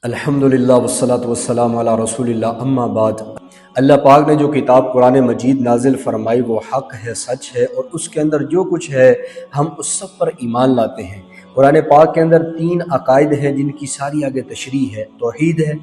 الحمدللہ والصلاۃ والسلام علی رسول اللہ اما بعد۔ اللہ پاک نے جو کتاب قرآن مجید نازل فرمائی وہ حق ہے، سچ ہے، اور اس کے اندر جو کچھ ہے ہم اس سب پر ایمان لاتے ہیں۔ قرآن پاک کے اندر 3 عقائد ہیں جن کی ساری آگے تشریح ہے۔ توحید ہے،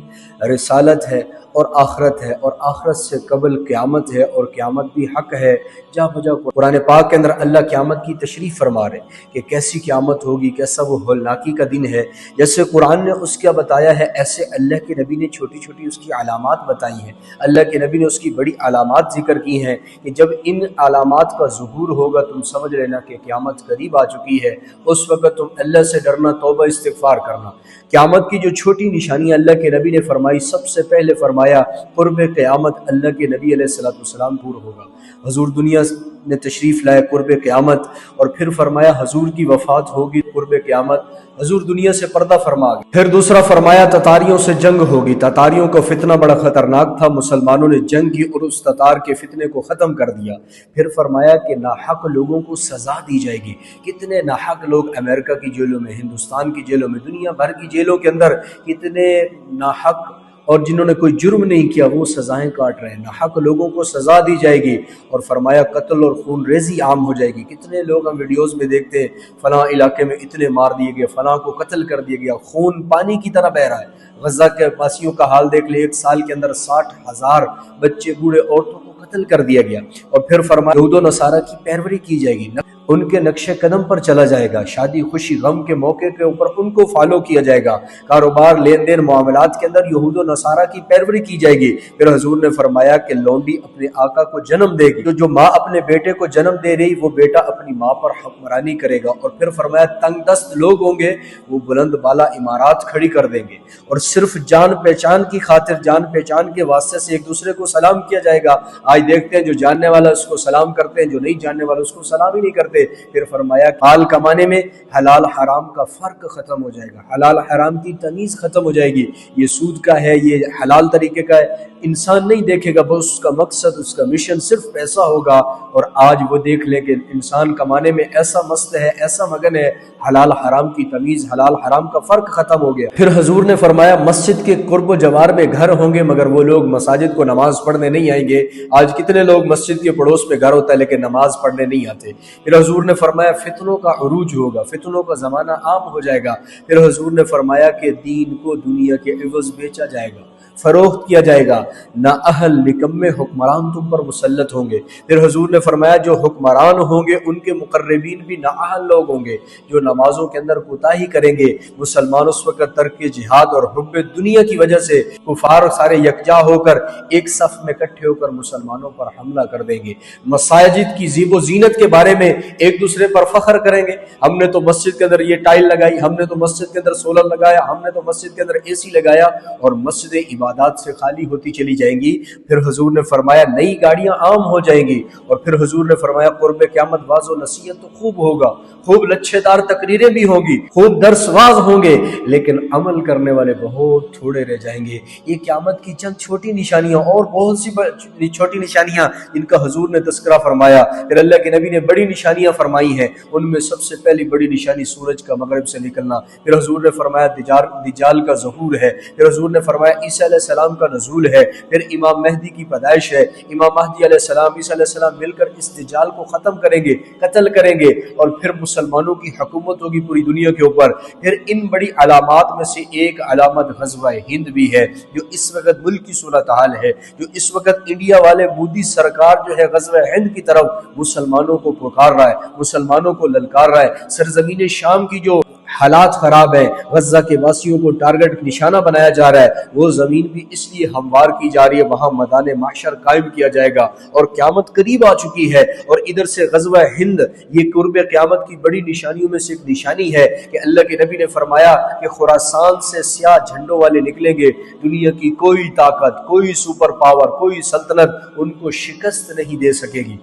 رسالت ہے اور آخرت ہے، اور آخرت سے قبل قیامت ہے، اور قیامت بھی حق ہے۔ جا بجا قرآن پاک کے اندر اللہ قیامت کی تشریح فرما رہے کہ کیسی قیامت ہوگی، کیسا وہ ہولناکی کا دن ہے۔ جیسے قرآن نے اس کا بتایا ہے، ایسے اللہ کے نبی نے چھوٹی چھوٹی اس کی علامات بتائی ہیں۔ اللہ کے نبی نے اس کی بڑی علامات ذکر کی ہیں کہ جب ان علامات کا ظہور ہوگا تم سمجھ لینا کہ قیامت قریب آ چکی ہے۔ اس وقت تم اللہ سے ڈرنا، توبہ استغفار کرنا۔ قیامت کی جو چھوٹی نشانی اللہ کے نبی نے فرمائی، سب سے پہلے فرمایا قرب قیامت اللہ کے نبی علیہ السلام دور ہوگا۔ حضور دنیا میں تشریف لائے قرب قیامت، اور پھر فرمایا حضور کی وفات ہوگی قرب قیامت، حضور دنیا سے پردہ فرما گئے۔ پھر دوسرا فرمایا تتاریوں سے جنگ ہوگی۔ تتاریوں کا فتنہ بڑا خطرناک تھا، مسلمانوں نے جنگ کی اور اس تتار کے فتنے کو ختم کر دیا۔ پھر فرمایا کہ ناحق لوگوں کو سزا دی جائے گی۔ کتنے ناحق لوگ امریکہ کی جیلوں میں، ہندوستان کی جیلوں میں، دنیا بھر کی جیلوں کے اندر کتنے ناحق اور جنہوں نے کوئی جرم نہیں کیا وہ سزائیں کاٹ رہے ہیں۔ ناحق لوگوں کو سزا دی جائے گی، اور فرمایا قتل اور خون ریزی عام ہو جائے گی۔ کتنے لوگ ہم ویڈیوز میں دیکھتے ہیں فلاں علاقے میں اتنے مار دیے گئے، فلاں کو قتل کر دیا گیا، خون پانی کی طرح بہہ رہا ہے۔ غزہ کے واسیوں کا حال دیکھ لے، 1 سال کے اندر 60,000 بچے، بوڑھے، عورتوں کو قتل کر دیا گیا۔ اور پھر فرمایا یہود و نصارہ کی پیروی کی جائے گی، ان کے نقش قدم پر چلا جائے گا۔ شادی خوشی غم کے موقع کے اوپر ان کو فالو کیا جائے گا۔ کاروبار، لین دین، معاملات کے اندر یہود و نصارہ کی پیروی کی جائے گی۔ پھر حضور نے فرمایا کہ لونڈی اپنے آقا کو جنم دے گی، جو ماں اپنے بیٹے کو جنم دے رہی وہ بیٹا اپنی ماں پر حکمرانی کرے گا۔ اور پھر فرمایا تنگ دست لوگ ہوں گے، وہ بلند بالا عمارات کھڑی کر دیں گے، اور صرف جان پہچان کی خاطر، جان پہچان کے واسطے سے ایک دوسرے کو سلام کیا جائے گا۔ آج دیکھتے ہیں جو جاننے والا اس کو سلام کرتے ہیں، جو نہیں جاننے والا اس کو سلام ہی نہیں کرتے۔ پھر فرمایا حال کمانے میں حلال حرام کا فرق ختم ہو جائے گا، حلال حرام کی تمیز ختم ہو جائے گی۔ یہ سود کا ہے، یہ حلال طریقے کا ہے، انسان نہیں دیکھے گا، بس اس کا مقصد، اس کا مشن صرف پیسہ ہوگا۔ اور آج وہ دیکھ لیں کہ انسان کمانے میں ایسا مست ہے، ایسا مگن ہے، حلال حرام کی تمیز، حلال حرام کا فرق ختم ہو گیا۔ پھر حضور نے فرمایا مسجد کے قرب و جوار میں گھر ہوں گے مگر وہ لوگ مساجد کو نماز پڑھنے نہیں آئیں گے۔ آج کتنے لوگ مسجد کے پڑوس میں گھر ہوتا ہے لیکن نماز پڑھنے نہیں آتے۔ پھر حضور نے فرمایا فتنوں کا عروج ہوگا، فتنوں کا زمانہ عام ہو جائے گا۔ پھر حضور نے فرمایا کہ دین کو دنیا کے عوض بیچا جائے گا، فروخت کیا جائے گا۔ نااہل نکمے حکمران تم پر مسلط ہوں گے۔ پھر حضور نے فرمایا جو حکمران ہوں گے ان کے مقربین بھی نااہل لوگ ہوں گے، جو نمازوں کے اندر کوتاہی کریں گے۔ مسلمان اس وقت ترک جہاد اور حب دنیا کی وجہ سے کفار سارے یکجا ہو کر ایک صف میں اکٹھے ہو کر مسلمانوں پر حملہ کر دیں گے۔ مساجد کی زیب و زینت کے بارے میں ایک دوسرے پر فخر کریں گے، ہم نے تو مسجد کے اندر یہ ٹائل لگائی، ہم نے تو مسجد کے اندر سولر لگایا، ہم نے تو مسجد کے اندر اے سی لگایا، اور مسجد عبادات سے خالی ہوتی چلی جائیں گی۔ پھر حضور نے فرمایا نئی گاڑیاں عام ہو جائیں گی۔ اور پھر حضور نے فرمایا قرب قیامت واز و نصیحت تو خوب ہوگا، خوب لچھے دار تقریریں بھی ہوں گی، خوب درس واز ہوں گے، لیکن عمل کرنے والے بہت تھوڑے رہ جائیں گے۔ یہ قیامت کی چند چھوٹی نشانیاں، اور بہت سی چھوٹی نشانیاں جن کا حضور نے تذکرہ فرمایا۔ پھر اللہ کے نبی نے بڑی نشانیاں فرمائی ہیں، ان میں سب سے پہلی بڑی نشانی سورج کا مغرب سے نکلنا۔ پھر حضور نے فرمایا دجال کا ظہور ہے۔ پھر حضور نے فرمایا عیسیٰ علیہ السلام کا نزول ہے۔ پھر امام مہدی کی پیدائش ہے۔ امام مہدی علیہ السلام، عیسیٰ علیہ السلام مل کر اس دجال کو ختم کریں گے، قتل کریں گے، اور پھر مسلمانوں کی حکومت ہوگی پوری دنیا کے اوپر۔ پھر ان بڑی علامات میں سے ایک علامت غزوہ ہند بھی ہے، جو اس وقت ملک کی صورتحال ہے، جو اس وقت انڈیا والے مودی سرکار جو ہے غزوہ ہند کی طرف مسلمانوں کو پکار رہا ہے، مسلمانوں کو للکار رہا ہے۔ سرزمین شام کی جو حالات خراب ہیں، غزہ کے واسیوں کو ٹارگٹ نشانہ بنایا جا رہا ہے، وہ زمین بھی اس لیے ہموار کی جا رہی ہے، وہاں میدان محشر قائم کیا جائے گا، اور قیامت قریب آ چکی ہے۔ اور ادھر سے غزوہ ہند یہ قرب قیامت کی بڑی نشانیوں میں سے ایک نشانی ہے کہ اللہ کے نبی نے فرمایا کہ خراسان سے سیاہ جھنڈوں والے نکلیں گے، دنیا کی کوئی طاقت، کوئی سپر پاور، کوئی سلطنت ان کو شکست نہیں دے سکے گی۔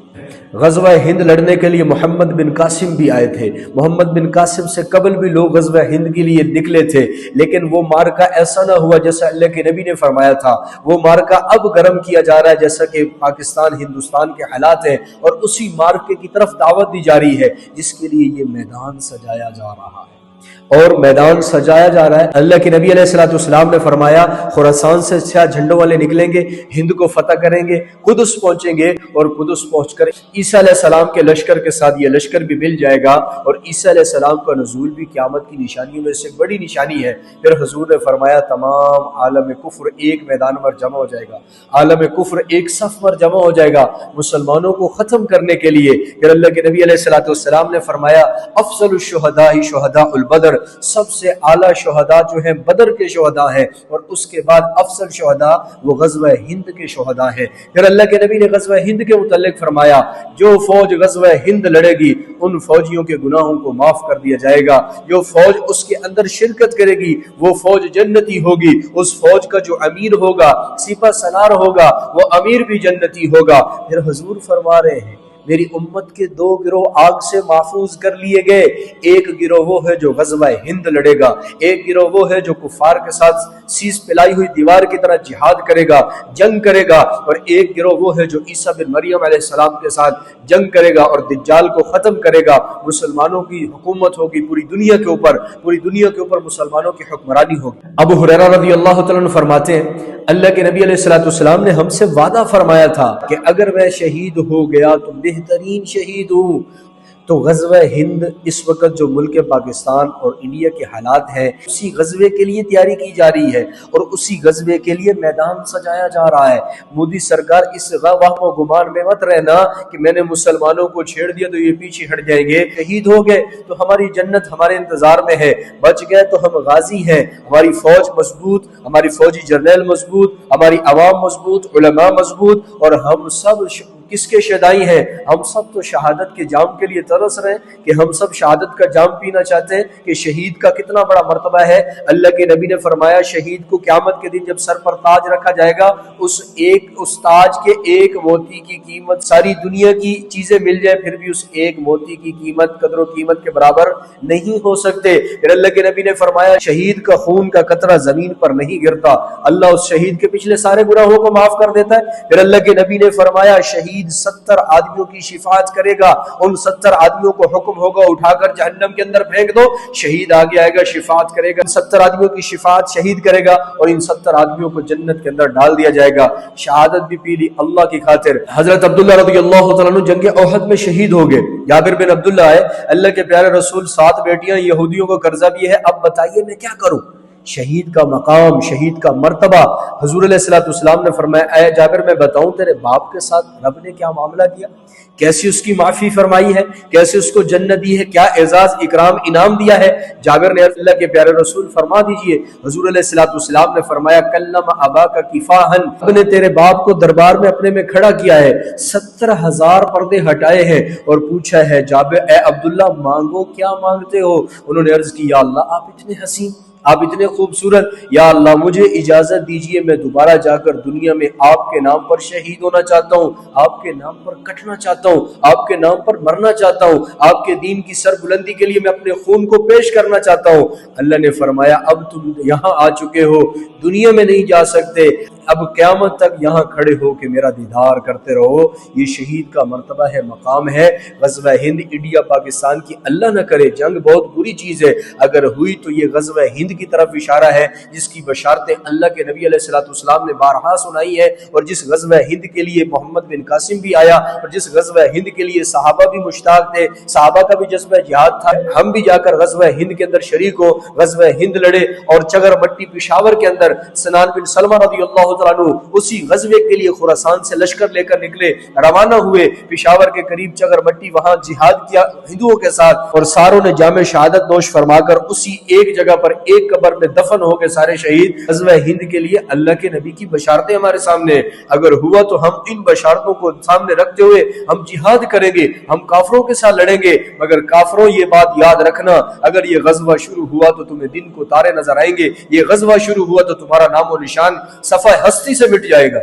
غزوہ ہند لڑنے کے لیے محمد بن قاسم بھی آئے تھے۔ محمد بن قاسم سے قبل بھی لوگ غزوہ ہند کے لیے نکلے تھے، لیکن وہ مارکا ایسا نہ ہوا جیسا اللہ کے نبی نے فرمایا تھا۔ وہ مارکا اب گرم کیا جا رہا ہے جیسا کہ پاکستان ہندوستان کے حالات ہیں، اور اسی مارکے کی طرف دعوت دی جا رہی ہے جس کے لیے یہ میدان سجایا جا رہا ہے۔ اور میدان سجایا جا رہا ہے۔ اللہ کے نبی علیہ الصلوۃ والسلام نے فرمایا خراسان سے سیاہ جھنڈوں والے نکلیں گے، ہند کو فتح کریں گے، قدس پہنچیں گے، اور قدس پہنچ کر عیسیٰ علیہ السلام کے لشکر کے ساتھ یہ لشکر بھی مل جائے گا، اور عیسیٰ علیہ السلام کا نزول بھی قیامت کی نشانیوں میں سے بڑی نشانی ہے۔ پھر حضور نے فرمایا تمام عالم کفر ایک میدان پر جمع ہو جائے گا، عالم کفر ایک صف پر جمع ہو جائے گا مسلمانوں کو ختم کرنے کے لیے۔ پھر اللہ کے نبی علیہ الصلوۃ والسلام نے فرمایا افضل الشہداء شہداء البدر، سب سے اعلیٰ شہداء جو ہیں بدر کے شہداء ہیں، اور اس کے بعد افضل شہداء وہ غزوہ ہند کے شہداء ہیں۔ پھر اللہ کے نبی نے غزوہ ہند کے متعلق فرمایا جو فوج غزوہ ہند لڑے گی ان فوجیوں کے گناہوں کو معاف کر دیا جائے گا، جو فوج اس کے اندر شرکت کرے گی وہ فوج جنتی ہوگی، اس فوج کا جو امیر ہوگا سپہ سالار ہوگا وہ امیر بھی جنتی ہوگا۔ پھر حضور فرما رہے ہیں میری امت کے دو گروہ آگ سے محفوظ کر لیے گئے، ایک گروہ وہ ہے جو غزوہ ہند لڑے گا، ایک گروہ وہ ہے جو کفار کے ساتھ سیس پلائی ہوئی دیوار کی طرح جہاد کرے گا، جنگ کرے گا، اور ایک گروہ وہ ہے جو عیسیٰ بن مریم علیہ السلام کے ساتھ جنگ کرے گا اور دجال کو ختم کرے گا۔ مسلمانوں کی حکومت ہوگی پوری دنیا کے اوپر، پوری دنیا کے اوپر مسلمانوں کی حکمرانی ہوگی۔ ابو ہریرہ رضی اللہ تعالیٰ عنہ فرماتے ہیں اللہ کے نبی علیہ الصلوۃ والسلام نے ہم سے وعدہ فرمایا تھا کہ اگر میں شہید ہو گیا تو بہترین شہید ہوں۔ تو غزوہ ہند اس وقت جو ملک پاکستان اور انڈیا کے حالات ہیں اسی غزوے کے لیے تیاری کی جا رہی ہے، اور اسی غزوے کے لیے میدان سجایا جا رہا ہے۔ مودی سرکار اس وہم و گمان میں مت رہنا کہ میں نے مسلمانوں کو چھیڑ دیا تو یہ پیچھے ہٹ جائیں گے، شہید ہو گئے تو ہماری جنت ہمارے انتظار میں ہے، بچ گئے تو ہم غازی ہیں، ہماری فوج مضبوط، ہماری فوجی جرنیل مضبوط، ہماری عوام مضبوط، علماء مضبوط، اور ہم سب کس کے شہدائی ہیں؟ ہم سب تو شہادت کے جام کے لیے ترس رہے ہیں کہ ہم سب شہادت کا جام پینا چاہتے ہیں کہ شہید کا کتنا بڑا مرتبہ ہے۔ اللہ کے نبی نے فرمایا شہید کو قیامت کے دن جب سر پر تاج رکھا جائے گا اس تاج کے ایک موتی کی قیمت ساری دنیا کی چیزیں مل جائے پھر بھی اس ایک موتی کی قیمت قدر و قیمت کے برابر نہیں ہو سکتے۔ پھر اللہ کے نبی نے فرمایا شہید کا خون کا قطرہ زمین پر نہیں گرتا، اللہ اس شہید کے پچھلے سارے گناہوں کو معاف کر دیتا ہے۔ پھر اللہ کے نبی نے فرمایا شہید 70 آدمیوں کی شفاعت کرے گا، ان 70 آدمیوں کو حکم ہوگا اٹھا کر جہنم کے اندر پھینک دو، شہید آگے آئے گا شفاعت کرے گا، 70 آدمیوں کی شفاعت شہید کرے گا اور ان 70 آدمیوں کو جنت کے اندر ڈال دیا جائے گا۔ شہادت بھی پی لی اللہ کی خاطر۔ حضرت عبداللہ رضی اللہ تعالیٰ عنہ جنگ احد میں شہید ہو گئے۔ جابر بن عبداللہ ہے اللہ کے پیارے رسول 7 بیٹیاں یہودیوں کو قرضہ بھی ہے، اب بتائیے میں کیا کروں؟ شہید کا مقام، شہید کا مرتبہ۔ حضور علیہ الصلوۃ والسلام نے فرمایا اے جابر میں بتاؤں تیرے باپ کے ساتھ رب نے کیا معاملہ کیا، کیسی اس کی معافی فرمائی ہے، کیسے اس کو جنت دی ہے، کیا اعزاز اکرام انعام دیا ہے۔ جابر نے اللہ کے پیارے رسول فرما دیجئے، حضور علیہ الصلوۃ والسلام نے فرمایا کلم اباک کفاحا، رب نے تیرے باپ کو دربار میں اپنے میں کھڑا کیا ہے، 70,000 پردے ہٹائے ہیں اور پوچھا ہے جابر اے عبداللہ مانگو کیا مانگتے ہو؟ انہوں نے عرض کی یا اللہ آپ اتنے حسین، آپ اتنے خوبصورت، یا اللہ مجھے اجازت دیجئے میں دوبارہ جا کر دنیا میں آپ کے نام پر شہید ہونا چاہتا ہوں، آپ کے نام پر کٹنا چاہتا ہوں، آپ کے نام پر مرنا چاہتا ہوں، آپ کے دین کی سربلندی کے لیے میں اپنے خون کو پیش کرنا چاہتا ہوں۔ اللہ نے فرمایا اب تم یہاں آ چکے ہو، دنیا میں نہیں جا سکتے، اب قیامت تک یہاں کھڑے ہو کے میرا دیدار کرتے رہو۔ یہ شہید کا مرتبہ ہے، مقام ہے۔ غزوہ ہند انڈیا پاکستان کی اللہ نہ کرے جنگ بہت بری چیز ہے، اگر ہوئی تو یہ غزوہ ہند کی طرف اشارہ ہے جس کی بشارتیں اللہ کے نبی علیہ الصلوۃ والسلام نے بارہا سنائی ہے، اور جس غزوہ ہند کے لیے محمد بن قاسم بھی آیا، اور جس غزوہ ہند کے لیے صحابہ بھی مشتاق تھے، صحابہ کا بھی جذبہ جہاد تھا، ہم بھی جا کر غزوہ ہند کے اندر شریک ہو، غزوہ ہند لڑے، اور چگر مٹی پشاور کے اندر سنان بن سلمہ رضی اللہ تعالیٰ عنہ اسی غزوے کے لیے خراسان سے لشکر لے کر نکلے، روانہ ہوئے پشاور کے قریب چگر مٹی، وہاں جہاد کیا ہندوؤں کے ساتھ، اور ساروں نے جام شہادت نوش فرما کر اسی ایک جگہ پر ایک قبر میں دفن ہو کے سارے شہید۔ غزوہ ہند کے لیے اللہ کے نبی کی بشارتیں ہمارے سامنے، اگر ہوا تو ہم ان بشارتوں کو سامنے رکھتے ہوئے ہم جہاد کریں گے، ہم کافروں کے ساتھ لڑیں گے، مگر کافروں یہ بات یاد رکھنا اگر یہ غزوہ شروع ہوا تو تمہیں دن کو تارے نظر آئیں گے، یہ غزوہ شروع ہوا تو تمہارا نام و نشان صفحہ ہستی سے مٹ جائے گا۔